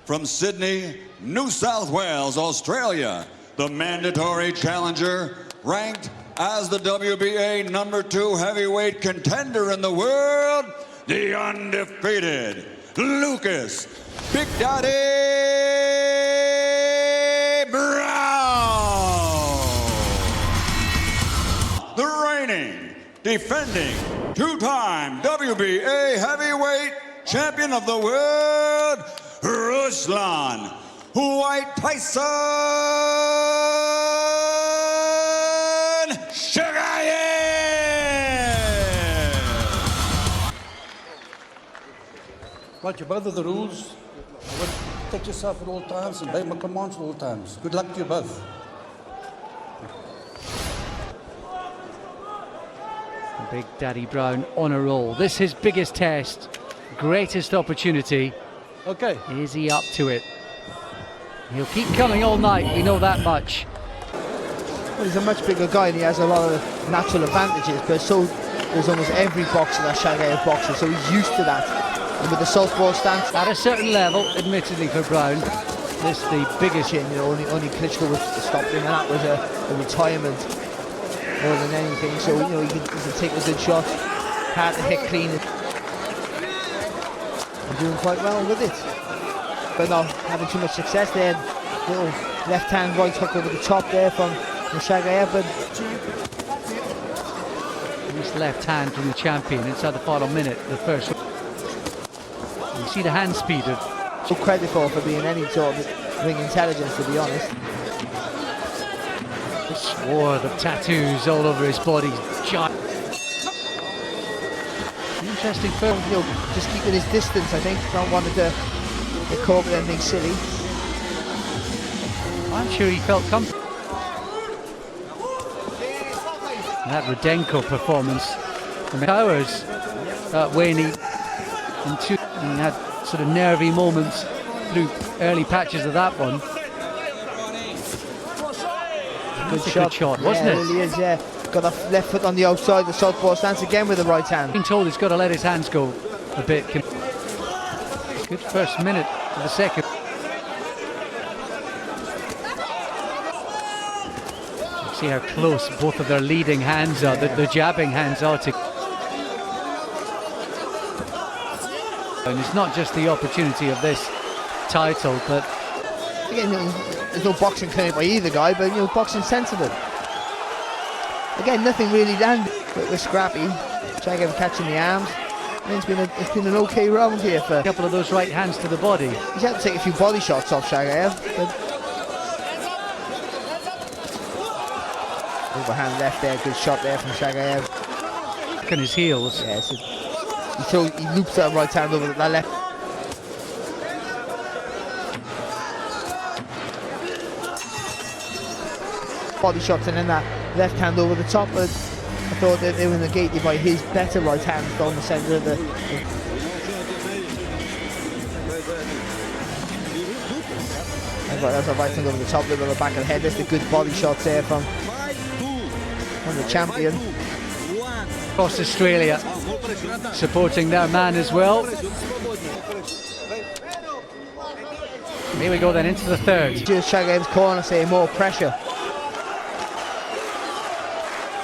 from Sydney, New South Wales, Australia, the mandatory challenger, ranked as the WBA #2 heavyweight contender in the world, the undefeated Lucas Big Daddy Browne. The reigning, defending, two-time WBA heavyweight champion of the world, Ruslan White Tyson Chagaev. Right, you both of the rules. Protect yourself at all times and obey my commands at all times. Good luck to you both. Big Daddy Browne on a roll. This is his biggest test, greatest opportunity. Okay. Is he up to it? He'll keep coming all night, we know that much. Well, he's a much bigger guy and he has a lot of natural advantages, but so there's almost every boxer that Chagaev boxes, so he's used to that. And with the southpaw stance at a certain level, admittedly for Browne, this the biggest. You know, only Klitschko was stopped him, and that was a retirement more than anything. So you know he can take a good shot, hard to hit clean, and doing quite well with it. But not having too much success there. Little left hand right hook over the top there from Chagaev. But this left hand from the champion inside the final minute, the first. You see the hand speed of. So credit for being any sort of ring intelligence, to be honest. The swath of tattoos all over his body. Interesting film. You know, just keeping his distance, I think. Don't want to get caught with anything silly. I'm sure he felt comfortable. That Rudenko performance. The powers waning and had sort of nervy moments through early patches of that one. Good shot, wasn't it? Yeah, it really is, yeah. Got the left foot on the outside, the southpaw stance again with the right hand. Being told he's got to let his hands go a bit. Good first minute to the second. See how close both of their leading hands are, the jabbing hands are to. And it's not just the opportunity of this title, but again, you know, there's no boxing clinic by either guy, but you know, boxing sensible. Again, nothing really landed, but we're scrappy. Chagaev catching the arms. And it's been an okay round here for a couple of those right hands to the body. He's had to take a few body shots off Chagaev, but overhand left there, good shot there from Chagaev. Look on his heels. Yes. He loops that right hand over that left. Body shots and then that left hand over the top, but I thought that they were negated by his better right hand down the centre of the. That's a right hand over the top, little on the back of the head. There's the good body shots there from the champion. Across Australia, supporting their man as well. Here we go then into the third. Just Chagaev's corner saying more pressure.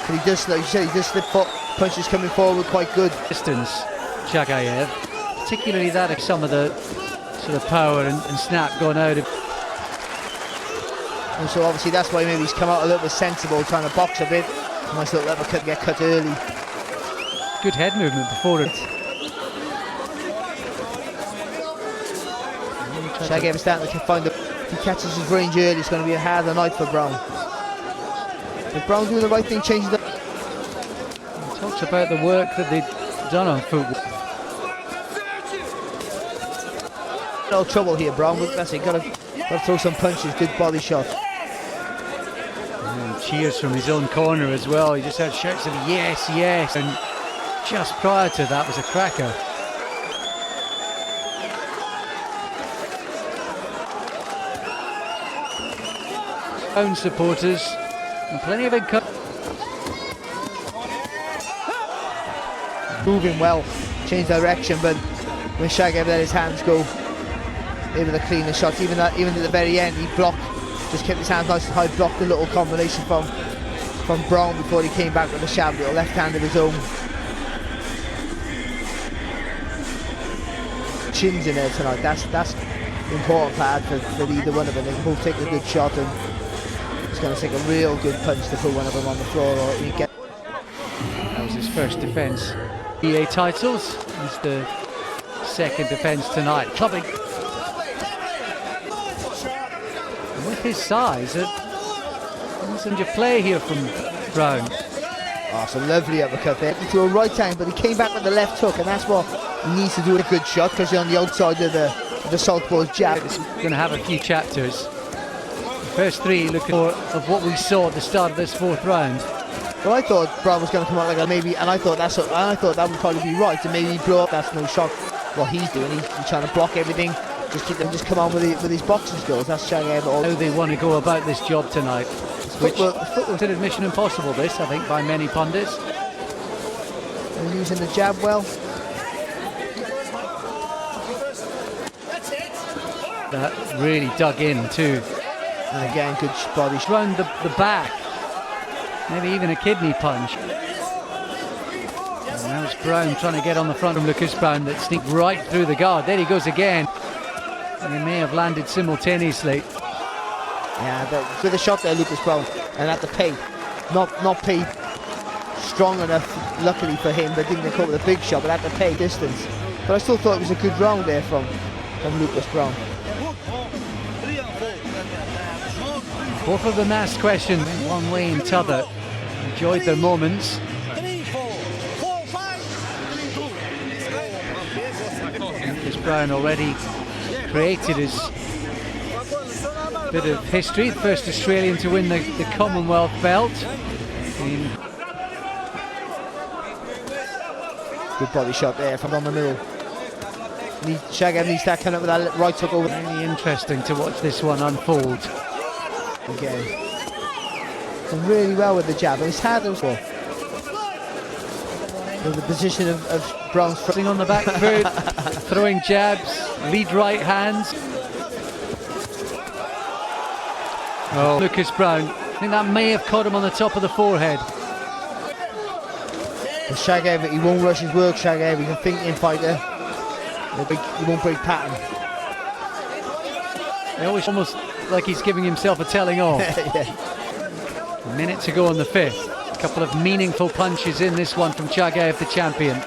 But he does, like you said, he does slip foot punches coming forward quite good. Distance, Chagaev, particularly that of some of the sort of power and snap going out of. And so obviously that's why maybe he's come out a little bit sensible, trying to box a bit. Nice little uppercut, get cut early. Good head movement before it. Chagaev is starting to find if he catches his range early, it's going to be a harder night for Browne. But Browne doing the right thing, changing the. He talks about the work that they've done on football. No trouble here, Browne. That's it. Got to throw some punches. Good body shot. And cheers from his own corner as well. He just had shouts of yes, yes, and just prior to that was a cracker. Own supporters and plenty of encouragement. Moving well, change direction, but when Chagaev let his hands go, able to clean the shots. Even at the very end, he blocked, just kept his hands nice and high, blocked the little combination from Browne before he came back with a sharp little left hand of his own. Chins in there tonight. That's the important part for either one of them. They can both take a good shot, and it's going to take a real good punch to put one of them on the floor, or he get. That was his first defence. EA titles. He's the second defence tonight. Clubbing. And with his size, there's some play here from Browne. Oh, it's a lovely uppercut there. He threw a right hand, but he came back with the left hook, and that's what he needs to do a good shot, because you're on the outside of the southpaw's jab. It's going to have a few chapters. The first three looking for of what we saw at the start of this fourth round. Well, I thought Browne was going to come out like that, maybe, and I thought that would probably be right, and maybe blow up. That's no shock. What he's doing, he's trying to block everything. Just come on with his boxing skills. That's Chagaev. How they want to go about this job tonight. Which was considered mission impossible, this, I think, by many pundits. They're using the jab well. That really dug in too. And again, good body. Round the back. Maybe even a kidney punch. And now it's Browne trying to get on the front of Lucas Browne that sneaked right through the guard. There he goes again. And he may have landed simultaneously. Yeah, with a shot there, Lucas Browne, and at the pay, not pay strong enough, luckily for him, but didn't come with a big shot, but at the pay distance. But I still thought it was a good round there from Lucas Browne. Both of them asked questions one way and t'other. Enjoyed their moments. Lucas Browne already created his bit of history, the first Australian to win the Commonwealth belt. Good body shot there from on the middle. Chagaev needs to come up with that right hook over. Really interesting to watch this one unfold. Again, done really well with the jab, and it's hard as well. The position of Browne's sitting on the back foot, throwing jabs, lead right hands. Oh, Lucas Browne, I think that may have caught him on the top of the forehead. And Chagaev, he won't rush his work. Chagaev, he's a thinking fighter. He won't break pattern. Almost like he's giving himself a telling off. Yeah. A minute to go on the fifth. A couple of meaningful punches in this one from Chagaev, the champion.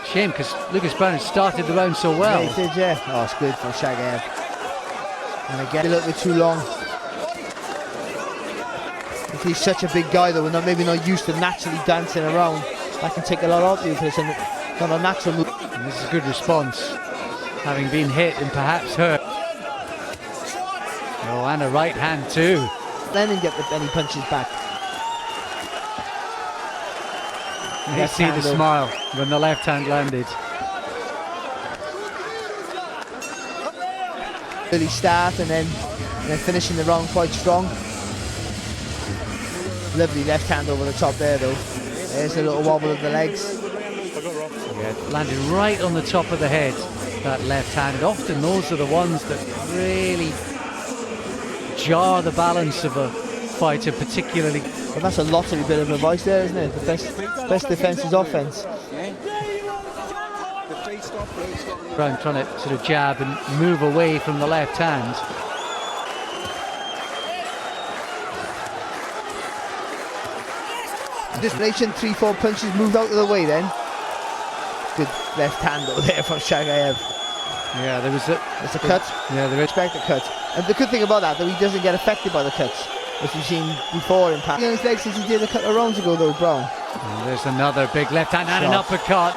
Shame, because Lucas Browne started the round so well. Yeah, he did, yeah. Oh, it's good for Chagaev. And again, a little bit too long. If he's such a big guy, though, and maybe not used to naturally dancing around, that can take a lot out of you, because it's not a natural move. And this is a good response, having been hit and perhaps hurt. Oh, and a right hand too. Then he get any punches back. You see the smile when the left hand landed. Early start and then finishing the round quite strong. Lovely left hand over the top there, though. There's a little wobble of the legs. Yeah, landed right on the top of the head, that left hand. And often those are the ones that really jar the balance of a fighter, particularly. Well, that's a lottery bit of advice there, isn't it? The best defence is offence. Browne trying to sort of jab and move away from the left hand. Destination, 3-4 punches, moved out of the way then. Good left hand though there from Chagaev. Yeah, there's a cut. Yeah, there is. Expect a cut. And the good thing about that, he doesn't get affected by the cuts, as we've seen before in past. His legs since he did a couple of rounds ago though, Browne. And there's another big left hand and an uppercut.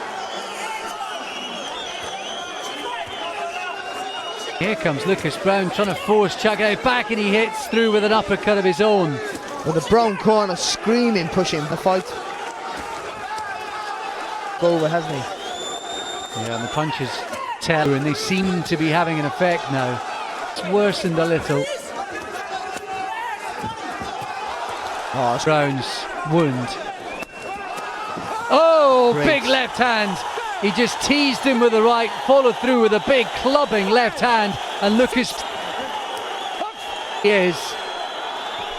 Here comes Lucas Browne trying to force Chagaev back, and he hits through with an uppercut of his own. Well, the Browne corner screaming, pushing the fight. Over, hasn't he? Yeah, and the punches tell, and they seem to be having an effect now. It's worsened a little. Oh, it's Browne's wound. Oh, great. Big left hand He just teased him with the right, followed through with a big clubbing left hand, and Lucas is.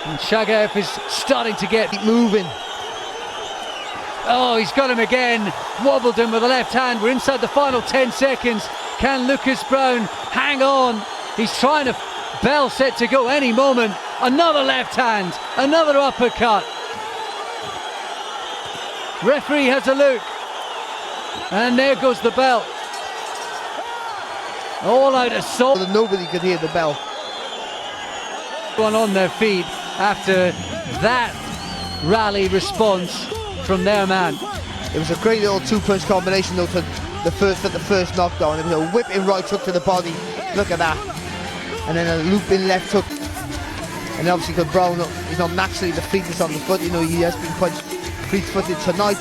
And Chagaev is starting to get moving. Oh, he's got him again. Wobbled him with the left hand. We're inside the final 10 seconds. Can Lucas Browne hang on? He's trying to bell set to go any moment. Another left hand, another uppercut. Referee has a look. And there goes the bell. All out assault. Nobody could hear the bell. Everyone on their feet after that rally response from their man. It was a great little two-punch combination though to the first knockdown. It was a whipping right hook to the body. Look at that. And then a looping left hook. And obviously because Browne is not naturally the fleetest on the foot, you know, he has been quite fleet-footed tonight.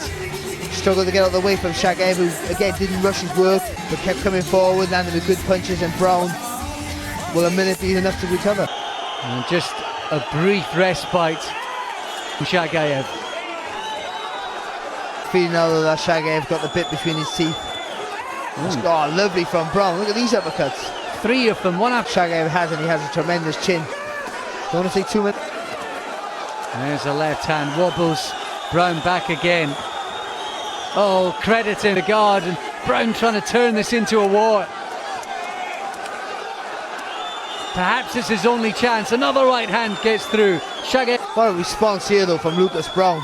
Struggled to get out of the way from Chagaev, who again didn't rush his work but kept coming forward, landing with good punches, and Browne, will a minute be enough to recover? And just a brief respite from Chagaev. Feeling now that Chagaev got the bit between his teeth. Oh, lovely from Browne. Look at these uppercuts. 3 of them, one after Chagaev has, and he has a tremendous chin. Don't want to say too much. There's a left hand, wobbles Browne back again. Oh, credit in the guard, and Browne trying to turn this into a war. Perhaps it's his only chance. Another right hand gets through. Chagaev. What a response here though from Lucas Browne.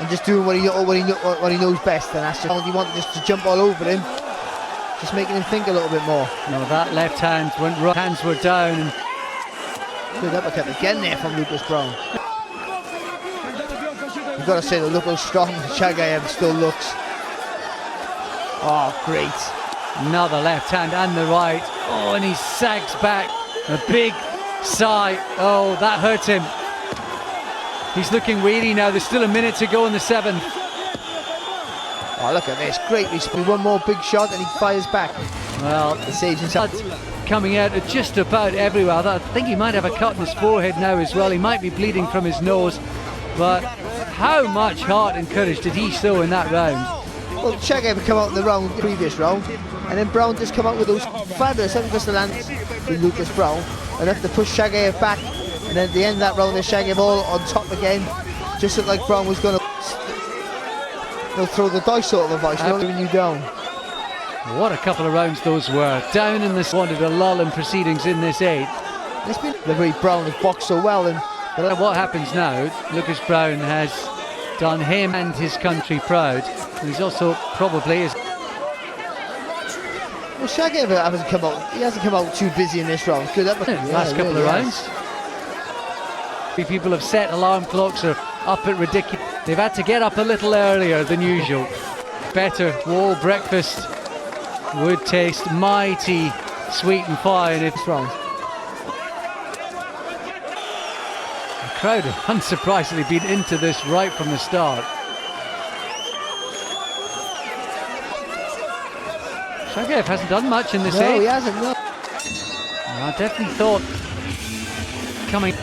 And just doing what he knows best, and that's just, you want just to jump all over him, just making him think a little bit more. No, that left hand went right. Hands were down. And good uppercut again there from Lucas Browne. You've got to say that look how strong Chagaev still looks. Oh, great. another left hand and the right. Oh, and he sags back. A big sigh. Oh, that hurt him. He's looking weary now. There's still a minute to go in the 7th. Oh, look at this. Great response. One more big shot and he fires back. Well, it saves himself. Coming out at just about everywhere. I think he might have a cut in his forehead now as well. He might be bleeding from his nose. But how much heart and courage did he show in that round? Well, Chagaev had come out in the previous round, and then Browne just come out with those fabulous just lands with Lucas Browne, enough to push Chagaev back, and then at the end of that round, there's Chagaev all on top again. Just looked like Browne was going to throw the dice sort of advice, not leaving you down. What a couple of rounds those were. Down in this, wanted a lull in proceedings in this 8th. It's been the way Browne has boxed so well, and what happens now? Lucas Browne has done him and his country proud. He's also probably is. Well, Chagaev hasn't come out. He hasn't come out too busy in this round. Good up. Last couple of rounds. People have set alarm clocks or up at ridiculous. They've had to get up a little earlier than usual. Better wall breakfast would taste mighty sweet and fine if wrong. The crowd have unsurprisingly been into this right from the start. Chagaev hasn't done much in this 8th. No, he hasn't. No. I definitely thought coming.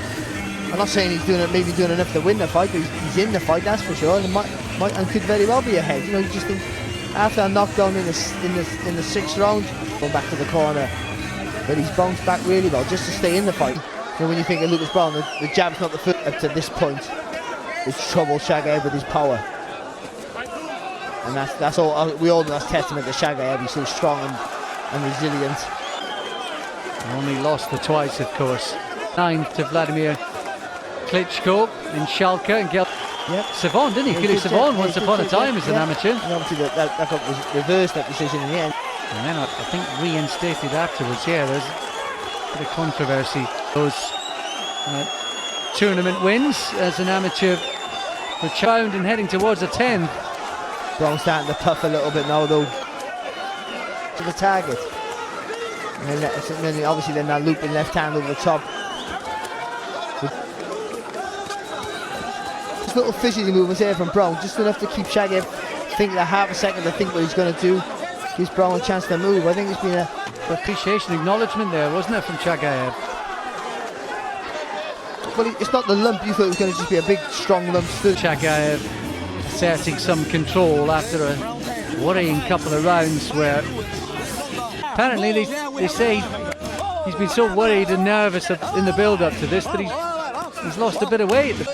I'm not saying he's maybe doing enough to win the fight, but he's in the fight, that's for sure. And and could very well be ahead. You know, you just think after a knockdown in the 6th round, going back to the corner, but he's bounced back really well just to stay in the fight. You know, when you think of Lucas Browne, the jab's not the foot up to this point. It's trouble Chagaev with his power. And that's all. We all know that's testament to Chagaev. He's so strong and resilient. Only lost the twice, of course. 9th to Vladimir Klitschko in Schalke and Yep. Savon, didn't he? Philippe Savon once upon a time as an amateur. And obviously that got reversed, that decision in the end. And then I think reinstated afterwards. Yeah, there's a bit of controversy. Those tournament wins as an amateur for Chound and heading towards a 10th. Browne starting to puff a little bit now though. To the target. And then obviously that looping left hand over the top. Just little fidgety movements here from Browne, just enough to keep Chagaev thinking a half a second to think what he's going to do. Gives Browne a chance to move. I think it's been a appreciation, acknowledgement there, wasn't it, from Chagaev? Well, it's not the lump. You thought it was going to just be a big, strong lump. Chagaev asserting some control after a worrying couple of rounds where apparently they say he's been so worried and nervous in the build-up to this that he's lost a bit of weight. He's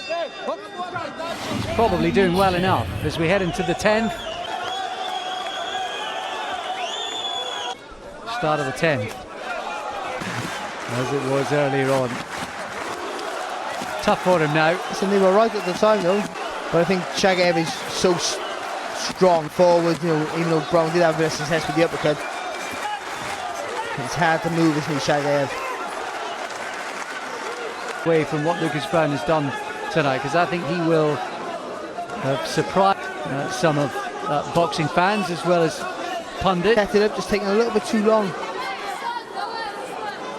probably doing well enough as we head into the 10th. Start of the 10th, as it was earlier on. Tough for him now. Listen, they were right at the time though, but I think Chagaev is so strong forward, you know, even though Browne did have a bit of success with the uppercut. It's hard to move, isn't he, Chagaev? Away from what Lucas Browne has done tonight, because I think he will have surprised some of boxing fans as well as pundits. Set it up, just taking a little bit too long.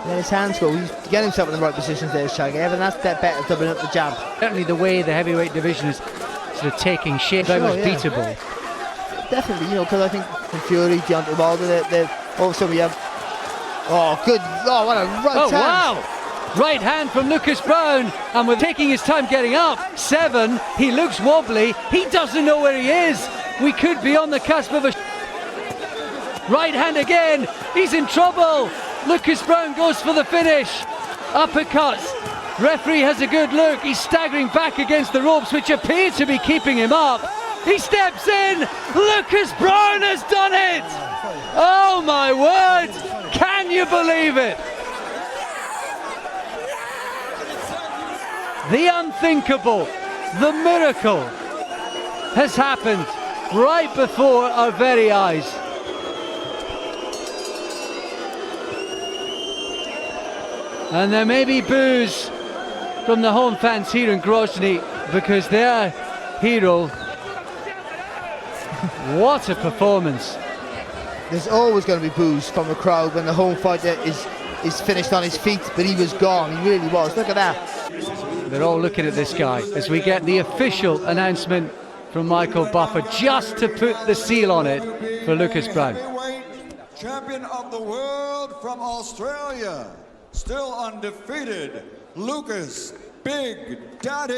Let his hands go. He's getting himself in the right positions there, Chagaev, and that's better doubling up the jab. Certainly the way the heavyweight division is sort of taking shape, very much beatable. Definitely, you know, because I think in Fury, Deontay Wilder, all of a sudden we have. Oh, good. Oh, what a right hand. Wow! Right hand from Lucas Browne, and with taking his time getting up. 7, he looks wobbly. He doesn't know where he is. We could be on the cusp of a right hand again. He's in trouble. Lucas Browne goes for the finish. Uppercuts. Referee has a good look. He's staggering back against the ropes, which appear to be keeping him up. He steps in. Lucas Browne has done it. Oh my word. Can you believe it? The unthinkable, the miracle has happened right before our very eyes. And there may be boos from the home fans here in Grozny because their hero, what a performance. There's always going to be boos from the crowd when the home fighter is finished on his feet, but he was gone, he really was. Look at that. They're all looking at this guy as we get the official announcement from Michael Buffer just to put the seal on it for Lucas Browne. Champion of the world from Australia, still undefeated, Lucas Big Daddy